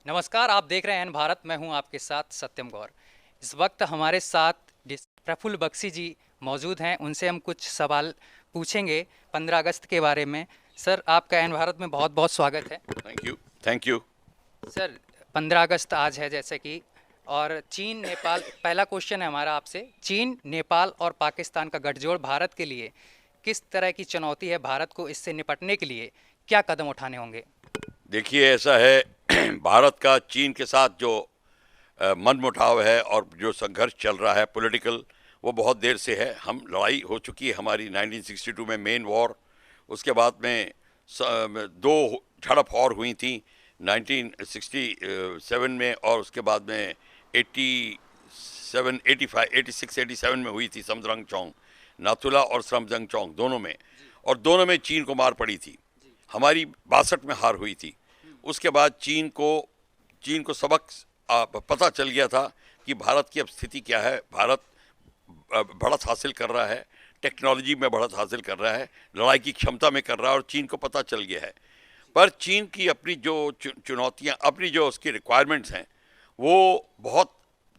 नमस्कार, आप देख रहे हैं एन भारत। मैं हूं आपके साथ सत्यम गौर। इस वक्त हमारे साथ प्रफुल्ल बख्शी जी मौजूद हैं। उनसे हम कुछ सवाल पूछेंगे 15 अगस्त के बारे में। सर, आपका एन भारत में बहुत बहुत स्वागत है। Thank you. Thank you. Sir, 15 अगस्त आज है जैसे कि, और चीन नेपाल, पहला क्वेश्चन है हमारा आपसे। चीन, नेपाल और पाकिस्तान का गठजोड़ भारत के लिए किस तरह की चुनौती है? भारत को इससे निपटने के लिए क्या कदम उठाने होंगे? देखिए, ऐसा है भारत का चीन के साथ जो मनमुटाव है और जो संघर्ष चल रहा है पॉलिटिकल, वो बहुत देर से है। हम लड़ाई हो चुकी है हमारी 1962 में मेन वॉर। उसके बाद में दो झड़प और हुई थी 1967 में, और उसके बाद में 87, 85, 86, 87 में हुई थी समदरंग चौंग, नाथुला और समदरंग चौंग दोनों में, और दोनों में चीन को मार पड़ी थी। हमारी 62 में हार हुई थी। उसके बाद चीन को सबक पता चल गया था कि भारत की अब स्थिति क्या है। भारत बढ़त हासिल कर रहा है, टेक्नोलॉजी में बढ़त हासिल कर रहा है, लड़ाई की क्षमता में कर रहा है, और चीन को पता चल गया है। पर चीन की अपनी जो चुनौतियां, अपनी जो उसकी रिक्वायरमेंट्स हैं, वो बहुत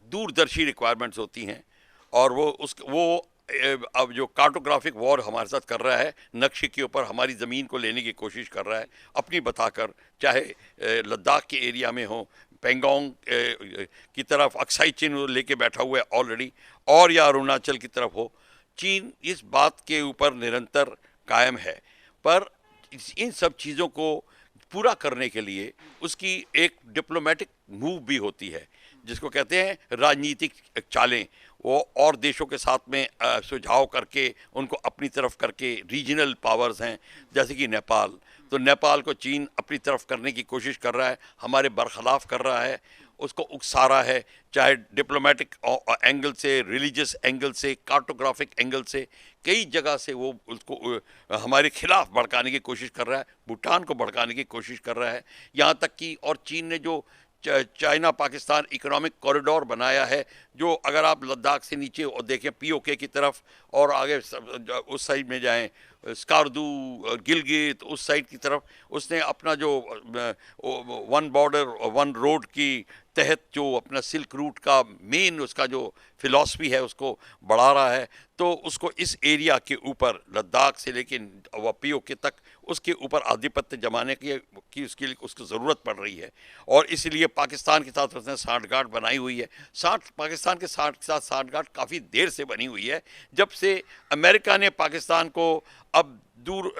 दूरदर्शी रिक्वायरमेंट्स होती हैं। और वो अब जो कार्टोग्राफिक वॉर हमारे साथ कर रहा है, नक्शे के ऊपर हमारी ज़मीन को लेने की कोशिश कर रहा है अपनी बताकर, चाहे लद्दाख के एरिया में हो, पेंगोंग की तरफ अक्साई चीन लेके बैठा हुआ है ऑलरेडी, और या अरुणाचल की तरफ हो। चीन इस बात के ऊपर निरंतर कायम है। पर इन सब चीज़ों को पूरा करने के लिए उसकी एक डिप्लोमेटिक मूव भी होती है, जिसको कहते हैं राजनीतिक चालें। वो और देशों के साथ में सुझाव करके, उनको अपनी तरफ करके, रीजनल पावर्स हैं जैसे कि नेपाल, तो नेपाल को चीन अपनी तरफ करने की कोशिश कर रहा है, हमारे बरखलाफ कर रहा है, उसको उकसा रहा है, चाहे डिप्लोमेटिक एंगल से, रिलीजियस एंगल से, कार्टोग्राफिक एंगल से, कई जगह से वो उसको हमारे खिलाफ भड़काने की कोशिश कर रहा है, भूटान को भड़काने की कोशिश कर रहा है। यहाँ तक कि और चीन ने जो चाइना पाकिस्तान इकोनॉमिक कॉरिडोर बनाया है, जो अगर आप लद्दाख से नीचे और देखें पीओके की तरफ, और आगे उस साइड में जाएं स्कार्दू, गिलगित, उस साइड की तरफ, उसने अपना जो वन बॉर्डर वन रोड की तहत जो अपना सिल्क रूट का मेन उसका जो फिलॉसफी है उसको बढ़ा रहा है। तो उसको इस एरिया के ऊपर, लद्दाख से लेके पीओके तक, उसके ऊपर आधिपत्य जमाने की उसकी ज़रूरत पड़ रही है। और इसलिए पाकिस्तान के साथ उसने सांठगांठ बनाई हुई है। पाकिस्तान के साथ सांठगांठ काफ़ी देर से बनी हुई है, जब से अमेरिका ने पाकिस्तान को अब दूर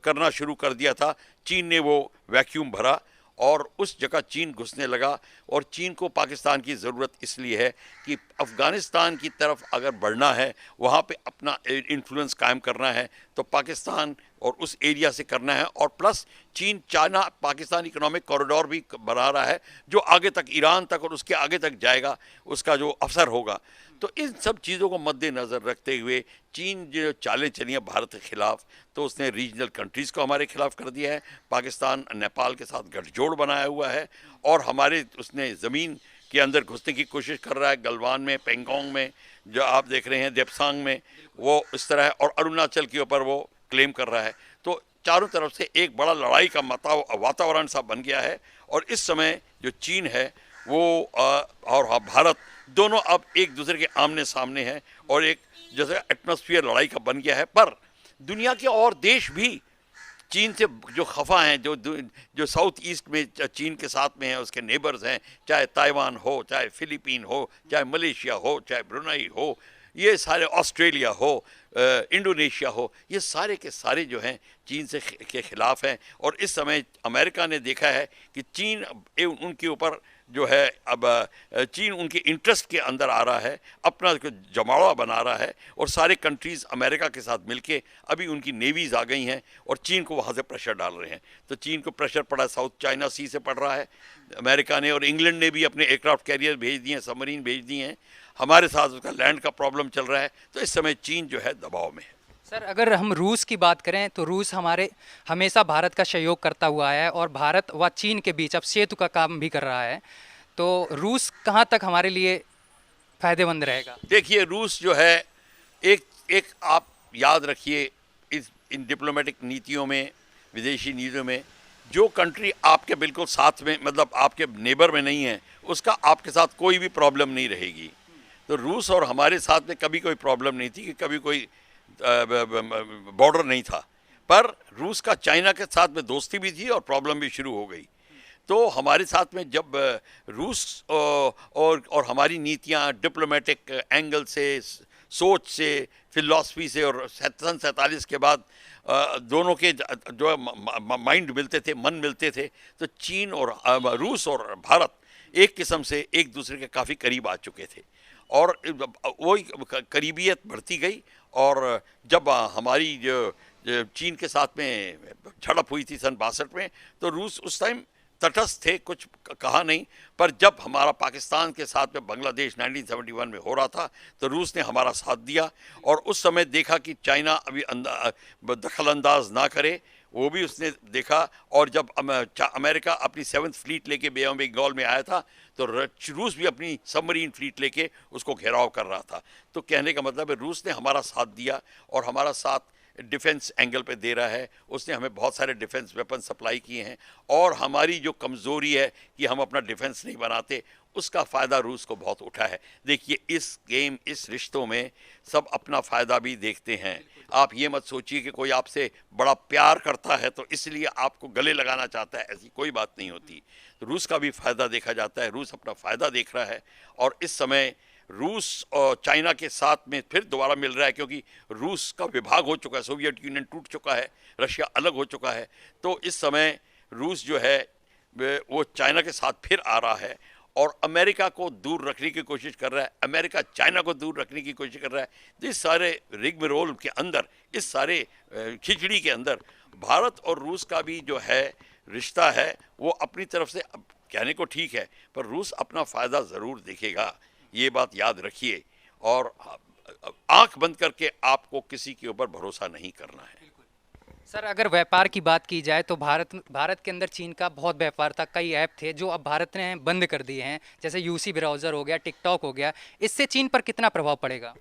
करना शुरू कर दिया था। चीन ने वो वैक्यूम भरा और उस जगह चीन घुसने लगा। और चीन को पाकिस्तान की ज़रूरत इसलिए है कि अफ़गानिस्तान की तरफ अगर बढ़ना है, वहाँ पे अपना इन्फ्लुएंस कायम करना है, तो पाकिस्तान और उस एरिया से करना है। और प्लस चीन चाइना पाकिस्तान इकोनॉमिक कॉरिडोर भी बना रहा है, जो आगे तक ईरान तक और उसके आगे तक जाएगा, उसका जो अवसर होगा। तो इन सब चीज़ों को मद्देनज़र रखते हुए चीन जो चालें चली हैं भारत के खिलाफ, तो उसने रीजनल कंट्रीज़ को हमारे खिलाफ कर दिया है। पाकिस्तान नेपाल के साथ गठजोड़ बनाया हुआ है, और हमारे उसने ज़मीन के अंदर घुसने की कोशिश कर रहा है। गलवान में, पेंगोंग में जो आप देख रहे हैं, देपसांग में, वो इस तरह है, और अरुणाचल के ऊपर वो क्लेम कर रहा है। तो चारों तरफ से एक बड़ा लड़ाई का वातावरण सा बन गया है। और इस समय जो चीन है वो और भारत दोनों अब एक दूसरे के आमने सामने हैं, और एक जैसे एटमॉस्फेयर लड़ाई का बन गया है। पर दुनिया के और देश भी चीन से जो खफा हैं, जो साउथ ईस्ट में चीन के साथ में हैं, उसके नेबर्स हैं, चाहे ताइवान हो, चाहे फिलीपीन हो, चाहे मलेशिया हो, चाहे ब्रुनई हो, ये सारे, ऑस्ट्रेलिया हो, इंडोनेशिया हो, ये सारे के सारे जो हैं चीन से के ख़िलाफ़ हैं। और इस समय अमेरिका ने देखा है कि चीन उनके ऊपर जो है, अब चीन उनके इंटरेस्ट के अंदर आ रहा है, अपना जमावड़ा बना रहा है, और सारे कंट्रीज़ अमेरिका के साथ मिलके अभी उनकी नेवीज़ आ गई हैं और चीन को वहाँ से प्रेशर डाल रहे हैं। तो चीन को प्रेशर पड़ा, साउथ चाइना सी से पड़ रहा है अमेरिका ने, और इंग्लैंड ने भी अपने एयरक्राफ्ट कैरियर भेज दिए हैं, सबमरीन भेज दिए हैं। हमारे साथ उसका लैंड का प्रॉब्लम चल रहा है। तो इस समय चीन जो है दबाव में है। सर, अगर हम रूस की बात करें तो रूस हमारे हमेशा भारत का सहयोग करता हुआ है, और भारत व चीन के बीच अब सेतु का काम भी कर रहा है। तो रूस कहाँ तक हमारे लिए फायदेमंद रहेगा? देखिए, रूस जो है, एक एक आप याद रखिए, इन डिप्लोमेटिक नीतियों में, विदेशी नीतियों में, जो कंट्री आपके बिल्कुल साथ में, मतलब आपके नेबर में नहीं है, उसका आपके साथ कोई भी प्रॉब्लम नहीं रहेगी। तो रूस और हमारे साथ में कभी कोई प्रॉब्लम नहीं थी कि कभी कोई बॉर्डर नहीं था, पर रूस का चाइना के साथ में दोस्ती भी थी और प्रॉब्लम भी शुरू हो गई। तो हमारे साथ में जब रूस और हमारी नीतियां डिप्लोमेटिक एंगल से, सोच से, फिलॉसफी से, और सन 47 के बाद दोनों के जो माइंड मिलते थे, मन मिलते थे, तो चीन और रूस और भारत एक किस्म से एक दूसरे के काफ़ी करीब आ चुके थे और वही करीबियत बढ़ती गई। और जब हमारी जो चीन के साथ में झड़प हुई थी सन 62 में, तो रूस उस टाइम तटस्थ थे, कुछ कहा नहीं। पर जब हमारा पाकिस्तान के साथ में बांग्लादेश 1971 में हो रहा था, तो रूस ने हमारा साथ दिया और उस समय देखा कि चाइना अभी दखल अंदाज ना करे, वो भी उसने देखा। और जब अमेरिका अपनी 7th फ्लीट लेके बे ऑफ बंगाल में आया था, तो रूस भी अपनी सबमरीन फ्लीट लेके उसको घेराव कर रहा था। तो कहने का मतलब है रूस ने हमारा साथ दिया और हमारा साथ डिफेंस एंगल पे दे रहा है। उसने हमें बहुत सारे डिफेंस वेपन सप्लाई किए हैं और हमारी जो कमज़ोरी है कि हम अपना डिफेंस नहीं बनाते, उसका फ़ायदा रूस को बहुत उठा है। देखिए, इस गेम, इस रिश्तों में सब अपना फ़ायदा भी देखते हैं। आप ये मत सोचिए कि कोई आपसे बड़ा प्यार करता है तो इसलिए आपको गले लगाना चाहता है, ऐसी कोई बात नहीं होती। तो रूस का भी फ़ायदा देखा जाता है, रूस अपना फ़ायदा देख रहा है और इस समय रूस और चाइना के साथ में फिर दोबारा मिल रहा है, क्योंकि रूस का विभाग हो चुका है, सोवियत यूनियन टूट चुका है, रशिया अलग हो चुका है। तो इस समय रूस जो है वो चाइना के साथ फिर आ रहा है और अमेरिका को दूर रखने की कोशिश कर रहा है, अमेरिका चाइना को दूर रखने की कोशिश कर रहा है। तो इस सारे रिगमरोल के अंदर, इस सारे खिचड़ी के अंदर भारत और रूस का भी जो है रिश्ता है, वो अपनी तरफ से कहने को ठीक है, पर रूस अपना फ़ायदा ज़रूर देखेगा, ये बात याद रखिए। और आंख बंद करके आपको किसी के ऊपर भरोसा नहीं करना है। सर, अगर व्यापार की बात की जाए तो भारत के अंदर चीन का बहुत व्यापार था। कई ऐप थे जो अब भारत ने बंद कर दिए हैं, जैसे यूसी ब्राउज़र हो गया, टिकटॉक हो गया। इससे चीन पर कितना प्रभाव पड़ेगा?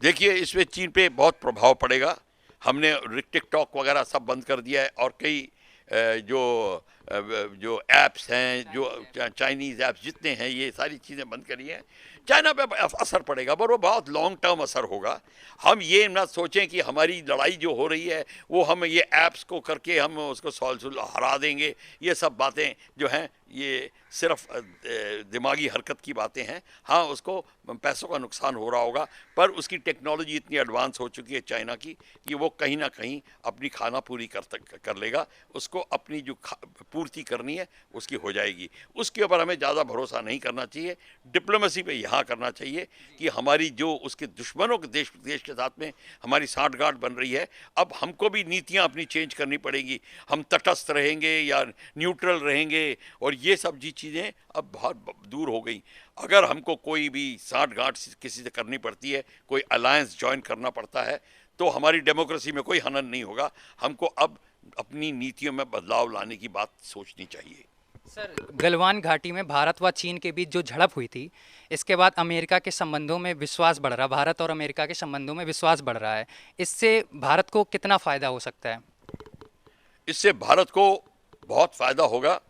देखिए, इसमें चीन पे बहुत प्रभाव पड़ेगा। हमने टिकटॉक वगैरह सब बंद कर दिया है और कई जो ऐप्स हैं, जो चाइनीज़ ऐप्स जितने हैं, ये सारी चीज़ें बंद करी हैं। चाइना पे असर पड़ेगा, पर वो बहुत लॉन्ग टर्म असर होगा। हम ये ना सोचें कि हमारी लड़ाई जो हो रही है वो हम ये ऐप्स को करके हम उसको हरा देंगे। ये सब बातें जो हैं ये सिर्फ दिमागी हरकत की बातें हैं। हाँ, उसको पैसों का नुकसान हो रहा होगा, पर उसकी टेक्नोलॉजी इतनी एडवांस हो चुकी है चाइना की कि वो कहीं ना कहीं अपनी खाना पूरी कर लेगा। उसको अपनी जो पूर्ति करनी है उसकी हो जाएगी। उसके ऊपर हमें ज़्यादा भरोसा नहीं करना चाहिए। डिप्लोमेसी पे यहाँ करना चाहिए कि हमारी जो उसके दुश्मनों के देश के साथ में हमारी साठगांठ बन रही है, अब हमको भी नीतियाँ अपनी चेंज करनी पड़ेगी। हम तटस्थ रहेंगे या न्यूट्रल रहेंगे, और ये सब जी चीज़ें अब बहुत दूर हो गई। अगर हमको कोई भी साठगांठ किसी से करनी पड़ती है, कोई अलायंस ज्वाइन करना पड़ता है, तो हमारी डेमोक्रेसी में कोई हनन नहीं होगा। हमको अब अपनी नीतियों में बदलाव लाने की बात सोचनी चाहिए। सर, गलवान घाटी में भारत व चीन के बीच जो झड़प हुई थी, इसके बाद अमेरिका के संबंधों में विश्वास बढ़ रहा, भारत और अमेरिका के संबंधों में विश्वास बढ़ रहा है। इससे भारत को कितना फ़ायदा हो सकता है? इससे भारत को बहुत फ़ायदा होगा,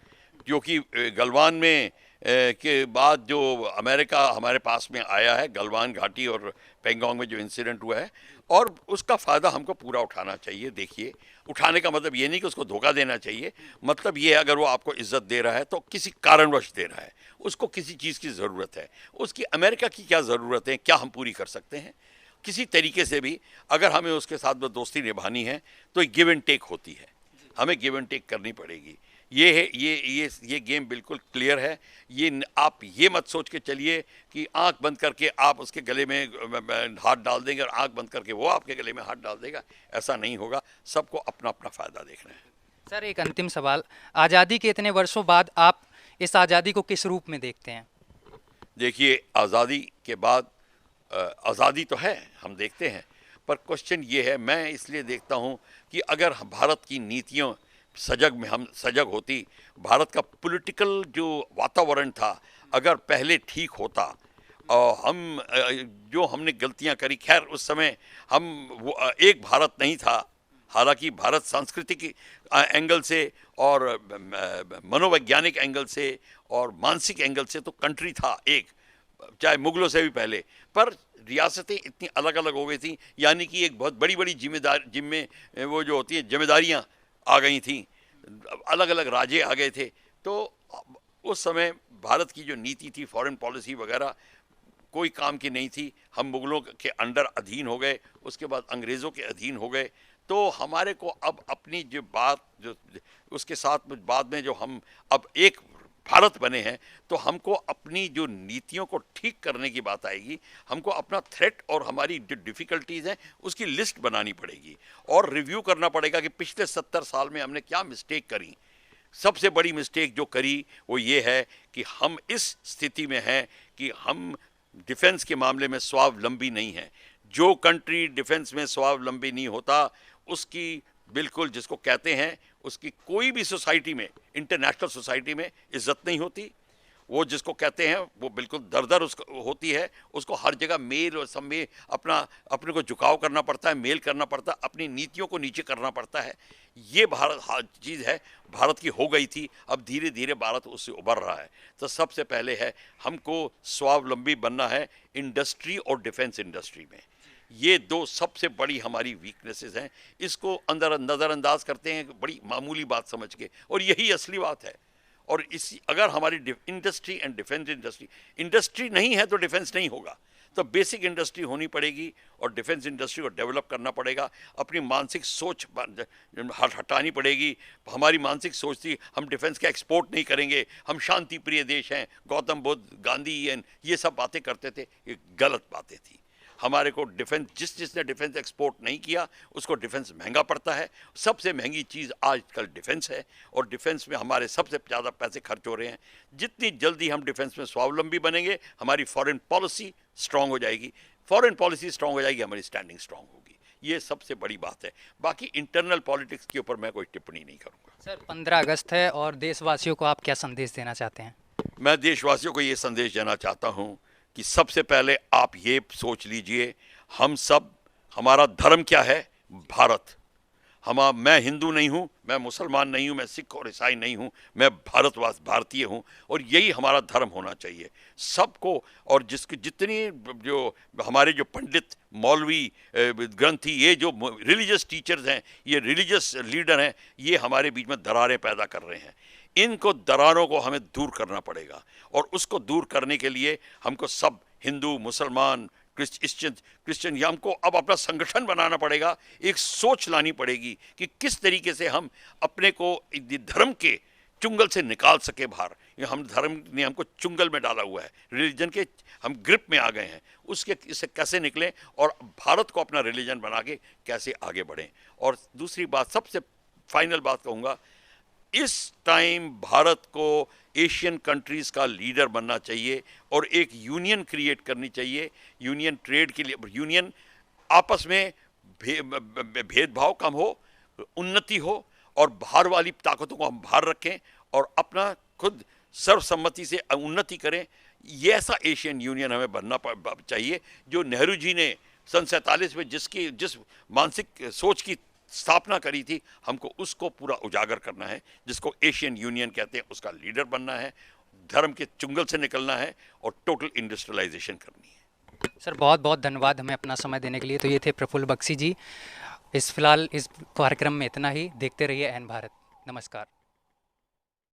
क्योंकि गलवान में के बाद जो अमेरिका हमारे पास में आया है, गलवान घाटी और पेंगोंग में जो इंसिडेंट हुआ है, और उसका फ़ायदा हमको पूरा उठाना चाहिए। देखिए, उठाने का मतलब ये नहीं कि उसको धोखा देना चाहिए। मतलब ये है, अगर वो आपको इज्जत दे रहा है तो किसी कारणवश दे रहा है, उसको किसी चीज़ की ज़रूरत है। उसकी अमेरिका की क्या ज़रूरत है, क्या हम पूरी कर सकते हैं? किसी तरीके से भी अगर हमें उसके साथ में दोस्ती निभानी है तो गिव एंड टेक होती है, हमें गिव एंड टेक करनी पड़ेगी। ये है, ये गेम बिल्कुल क्लियर है। आप ये मत सोच के चलिए कि आंख बंद करके आप उसके गले में हाथ डाल देंगे और आंख बंद करके वो आपके गले में हाथ डाल देगा। ऐसा नहीं होगा। सबको अपना अपना फ़ायदा देखना है। सर, एक अंतिम सवाल, आज़ादी के इतने वर्षों बाद आप इस आज़ादी को किस रूप में देखते हैं? देखिए, आज़ादी के बाद आज़ादी तो है, हम देखते हैं, पर क्वेश्चन ये है, मैं इसलिए देखता हूँ कि अगर भारत की नीतियों हम सजग होती, भारत का पॉलिटिकल जो वातावरण था अगर पहले ठीक होता, और जो हमने गलतियां करी, खैर उस समय हम एक भारत नहीं था, हालांकि भारत सांस्कृतिक एंगल से और मनोवैज्ञानिक एंगल से और मानसिक एंगल से तो कंट्री था एक, चाहे मुगलों से भी पहले, पर रियासतें इतनी अलग अलग हो गई थी, यानी कि एक बहुत बड़ी बड़ी वो जो होती है जिम्मेदारियां आ गई थी, अलग अलग राज्य आ गए थे। तो उस समय भारत की जो नीति थी, फॉरेन पॉलिसी वगैरह कोई काम की नहीं थी। हम मुगलों के अंडर अधीन हो गए, उसके बाद अंग्रेज़ों के अधीन हो गए। तो हमारे को अब अपनी जो बात, जो उसके साथ बाद में जो हम अब एक भारत बने हैं, तो हमको अपनी जो नीतियों को ठीक करने की बात आएगी। हमको अपना थ्रेट और हमारी जो डिफ़िकल्टीज़ हैं उसकी लिस्ट बनानी पड़ेगी और रिव्यू करना पड़ेगा कि पिछले 70 साल में हमने क्या मिस्टेक करी। सबसे बड़ी मिस्टेक जो करी वो ये है कि हम इस स्थिति में हैं कि हम डिफेंस के मामले में स्वावलंबी नहीं है। जो कंट्री डिफेंस में स्वावलंबी नहीं होता, उसकी बिल्कुल, जिसको कहते हैं, उसकी कोई भी सोसाइटी में, इंटरनेशनल सोसाइटी में इज्जत नहीं होती। वो जिसको कहते हैं वो बिल्कुल दर उसको होती है। उसको हर जगह मेल और सब में अपने को झुकाव करना पड़ता है, मेल करना पड़ता है, अपनी नीतियों को नीचे करना पड़ता है। ये भारत चीज़ है, भारत की हो गई थी, अब धीरे धीरे भारत उससे उभर रहा है। तो सबसे पहले है हमको स्वावलंबी बनना है इंडस्ट्री और डिफेंस इंडस्ट्री में। ये दो सबसे बड़ी हमारी वीकनेसेस हैं। इसको नज़रअंदाज करते हैं बड़ी मामूली बात समझ के, और यही असली बात है। और इसी अगर हमारी इंडस्ट्री एंड डिफेंस इंडस्ट्री नहीं है तो डिफेंस नहीं होगा। तो बेसिक इंडस्ट्री होनी पड़ेगी और डिफेंस इंडस्ट्री को डेवलप करना पड़ेगा। अपनी मानसिक सोच हटानी पड़ेगी। हमारी मानसिक सोच थी हम डिफेंस का एक्सपोर्ट नहीं करेंगे, हम शांति प्रिय देश हैं, गौतम बुद्ध, गांधी, ये सब बातें करते थे, ये गलत बातें थी। हमारे को डिफेंस, जिसने डिफेंस एक्सपोर्ट नहीं किया उसको डिफेंस महंगा पड़ता है। सबसे महंगी चीज़ आजकल डिफेंस है और डिफेंस में हमारे सबसे ज़्यादा पैसे खर्च हो रहे हैं। जितनी जल्दी हम डिफेंस में स्वावलंबी बनेंगे, हमारी फॉरेन पॉलिसी स्ट्रांग हो जाएगी। फॉरेन पॉलिसी स्ट्रांग हो जाएगी, हमारी स्टैंडिंग स्ट्रांग होगी। ये सबसे बड़ी बात है। बाकी इंटरनल पॉलिटिक्स के ऊपर मैं कोई टिप्पणी नहीं करूँगा। सर, 15 अगस्त है और देशवासियों को आप क्या संदेश देना चाहते हैं? मैं देशवासियों को ये संदेश देना चाहता हूँ कि सबसे पहले आप ये सोच लीजिए, हम सब, हमारा धर्म क्या है? भारत। मैं हिंदू नहीं हूँ, मैं मुसलमान नहीं हूँ, मैं सिख और ईसाई नहीं हूँ, मैं भारतीय हूँ, और यही हमारा धर्म होना चाहिए सबको। और जिसकी जितनी जो हमारे जो पंडित, मौलवी, ग्रंथी, ये जो रिलीजियस टीचर्स हैं, ये रिलीजियस लीडर हैं, ये हमारे बीच में दरारें पैदा कर रहे हैं। इनको दरारों को हमें दूर करना पड़ेगा और उसको दूर करने के लिए हमको सब, हिंदू, मुसलमान, क्रिश्चियन, ये हमको अब अपना संगठन बनाना पड़ेगा। एक सोच लानी पड़ेगी कि किस तरीके से हम अपने को धर्म के चुंगल से निकाल सके बाहर। हम धर्म ने हमको चुंगल में डाला हुआ है, रिलीजन के हम ग्रिप में आ गए हैं। इससे कैसे निकलें और भारत को अपना रिलीजन बना के कैसे आगे बढ़ें। और दूसरी बात, सबसे फाइनल बात कहूँगा, इस टाइम भारत को एशियन कंट्रीज़ का लीडर बनना चाहिए और एक यूनियन क्रिएट करनी चाहिए। यूनियन ट्रेड के लिए, यूनियन आपस में भेदभाव कम हो, उन्नति हो, और बाहर वाली ताकतों को हम बाहर रखें और अपना खुद सर्वसम्मति से उन्नति करें। ये ऐसा एशियन यूनियन हमें बनना चाहिए जो नेहरू जी ने सन 47 में जिस मानसिक सोच की स्थापना करी थी, हमको उसको पूरा उजागर करना है, जिसको एशियन यूनियन कहते हैं। उसका लीडर बनना है, धर्म के चुंगल से निकलना है और टोटल इंडस्ट्रियलाइजेशन करनी है। सर, बहुत बहुत धन्यवाद हमें अपना समय देने के लिए। तो ये थे प्रफुल्ल बख्शी जी। फिलहाल इस कार्यक्रम में इतना ही। देखते रहिए एन भारत। नमस्कार।